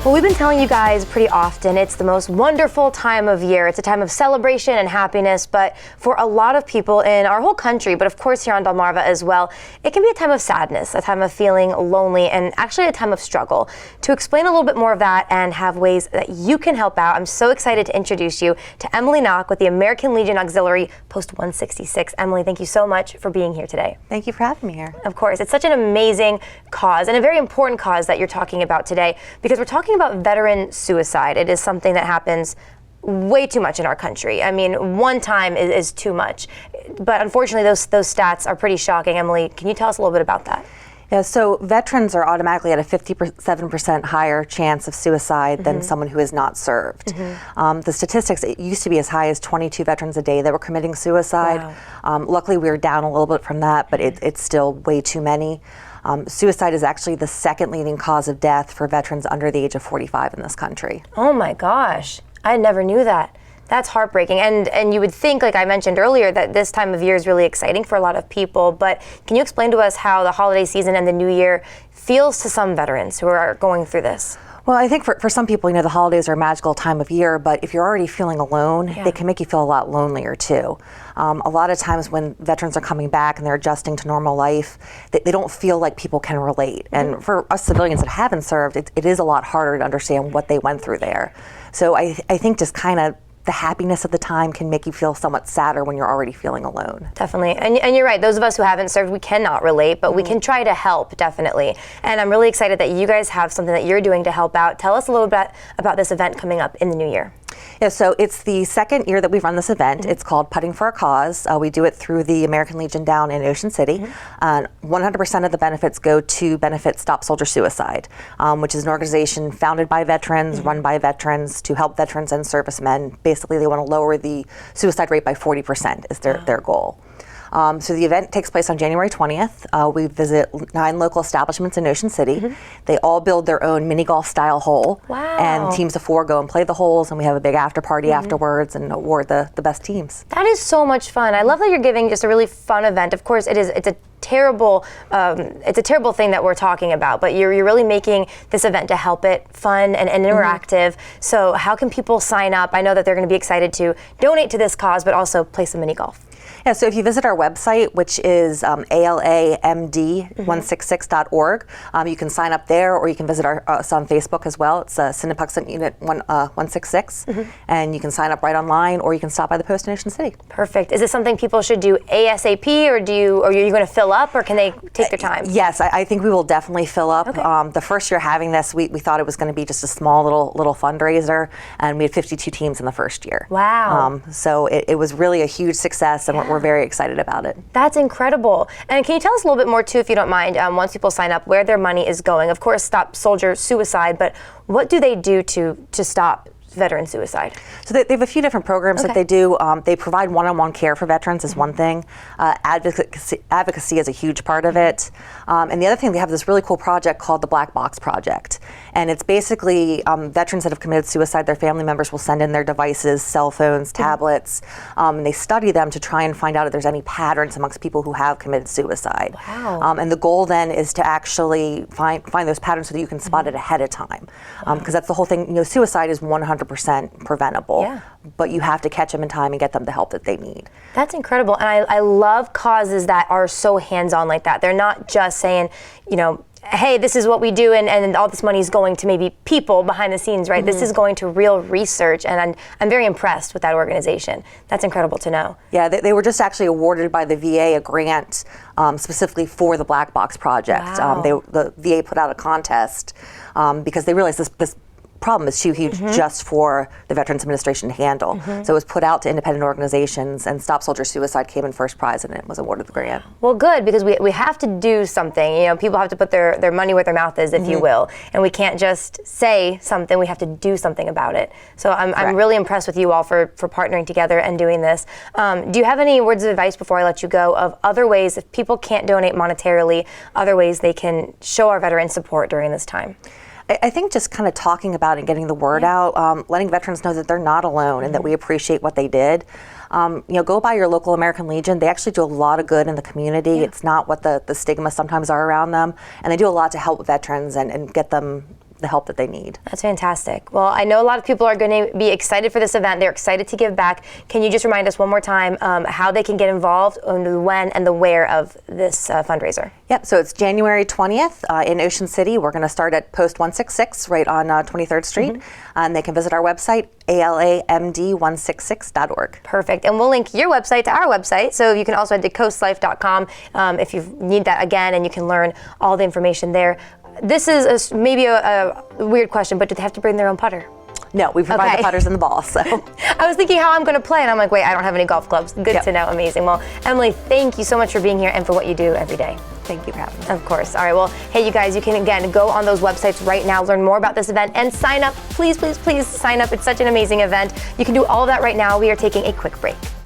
Well, we've been telling you guys pretty often it's the most wonderful time of year. It's a time of celebration and happiness, but for a lot of people in our whole country, but of course here on Delmarva as well, it can be a time of sadness, a time of feeling lonely, and actually a time of struggle. To explain a little bit more of that and have ways that you can help out, I'm so excited to introduce you to Emily Knock with the American Legion Auxiliary Post 166. Emily, thank you so much for being here today. Thank you for having me here. Of course, it's such an amazing cause and a very important cause that you're talking about today, because we're talking about veteran suicide. It is something that happens way too much in our country. I mean, one time is too much, but unfortunately those stats are pretty shocking. Emily, can you tell us a little bit about that? Yeah, so veterans are automatically at a 57% higher chance of suicide than someone who is not served. The statistics, it used to be as high as 22 veterans a day that were committing suicide. Wow. Luckily, we were down a little bit from that, but it's still way too many. Suicide is actually the second leading cause of death for veterans under the age of 45 in this country. Oh my gosh, I never knew that. That's heartbreaking. And you would think, like I mentioned earlier, that this time of year is really exciting for a lot of people, but can you explain to us how the holiday season and the new year feels to some veterans who are going through this? Well, I think for some people, the holidays are a magical time of year, but if you're already feeling alone, they can make you feel a lot lonelier too. A lot of times when veterans are coming back and they're adjusting to normal life, they don't feel like people can relate. And for us civilians that haven't served, it is a lot harder to understand what they went through there. So I think just kind of the happiness of the time can make you feel somewhat sadder when you're already feeling alone. Definitely, and you're right, those of us who haven't served, we cannot relate, but we can try to help, definitely. And I'm really excited that you guys have something that you're doing to help out. Tell us a little bit about this event coming up in the new year. Yeah, so it's the second year that we've run this event. It's called Putting for a Cause. We do it through the American Legion down in Ocean City. 100% of the benefits go to benefit Stop Soldier Suicide, which is an organization founded by veterans, run by veterans to help veterans and servicemen. Basically, they want to lower the suicide rate by 40% is their goal. So the event takes place on January 20th. We visit 9 local establishments in Ocean City. They all build their own mini golf style hole. Wow. And teams of 4 go and play the holes, and we have a big after party afterwards and award the best teams. That is so much fun. I love that you're giving just a really fun event. Of course, it's a terrible thing that we're talking about, but you're really making this event to help it fun and interactive. So how can people sign up? I know that they're going to be excited to donate to this cause, but also play some mini golf. Yeah, so if you visit our website, which is alamd166.org, you can sign up there, or you can visit us on Facebook as well. It's Synnepuxent Unit 166, and you can sign up right online, or you can stop by the post in Ocean City. Perfect. Is this something people should do ASAP, or are you going to fill up, or can they take their time? Yes, I think we will definitely fill up. Okay. The first year having this, we thought it was going to be just a small little fundraiser, and we had 52 teams in the first year. Wow. So it was really a huge success, and we're very excited about it. That's incredible. And can you tell us a little bit more too, if you don't mind, once people sign up, where their money is going? Of course, Stop Soldier Suicide, but what do they do to stop veteran suicide? So they have a few different programs that they do. They provide one-on-one care for veterans is one thing. Advocacy is a huge part of it. And the other thing, they have this really cool project called the Black Box Project. And it's basically veterans that have committed suicide, their family members will send in their devices, cell phones, tablets, and they study them to try and find out if there's any patterns amongst people who have committed suicide. Wow. And the goal then is to actually find those patterns so that you can spot it ahead of time. Because that's the whole thing, suicide is 100% preventable, but you have to catch them in time and get them the help that they need. That's incredible. And I love causes that are so hands-on like that. They're not just saying, hey, this is what we do, and all this money is going to maybe people behind the scenes, right? This is going to real research, and I'm very impressed with that organization. That's incredible to know. Yeah, they were just actually awarded by the VA a grant specifically for the Black Box Project. Wow. The VA put out a contest because they realized this problem is too huge just for the Veterans Administration to handle. So it was put out to independent organizations, and Stop Soldier Suicide came in first prize, and it was awarded the grant. Well, good, because we have to do something. People have to put their money where their mouth is, if you will, and we can't just say something. We have to do something about it. So I'm really impressed with you all for partnering together and doing this. Do you have any words of advice before I let you go of other ways, if people can't donate monetarily, other ways they can show our veterans support during this time? I think just kind of talking about and getting the word out, letting veterans know that they're not alone and that we appreciate what they did. Go by your local American Legion. They actually do a lot of good in the community. Yeah. It's not what the stigma sometimes are around them, and they do a lot to help veterans and get them the help that they need. That's fantastic. Well, I know a lot of people are going to be excited for this event. They're excited to give back. Can you just remind us one more time how they can get involved, and the when and the where of this fundraiser? Yep, so it's January 20th in Ocean City. We're going to start at Post 166 right on 23rd Street. And they can visit our website, alamd166.org. Perfect. And we'll link your website to our website. So you can also head to coastlife.com if you need that again, and you can learn all the information there. This is maybe a weird question, but do they have to bring their own putter? No, we provide the putters and the balls. So I was thinking how I'm going to play, and I'm like, wait, I don't have any golf clubs. Good to know. Amazing. Well, Emily, thank you so much for being here and for what you do every day. Thank you for having me. Of course. All right. Well, hey, you guys, you can, again, go on those websites right now, learn more about this event, and sign up. Please, please, please sign up. It's such an amazing event. You can do all of that right now. We are taking a quick break.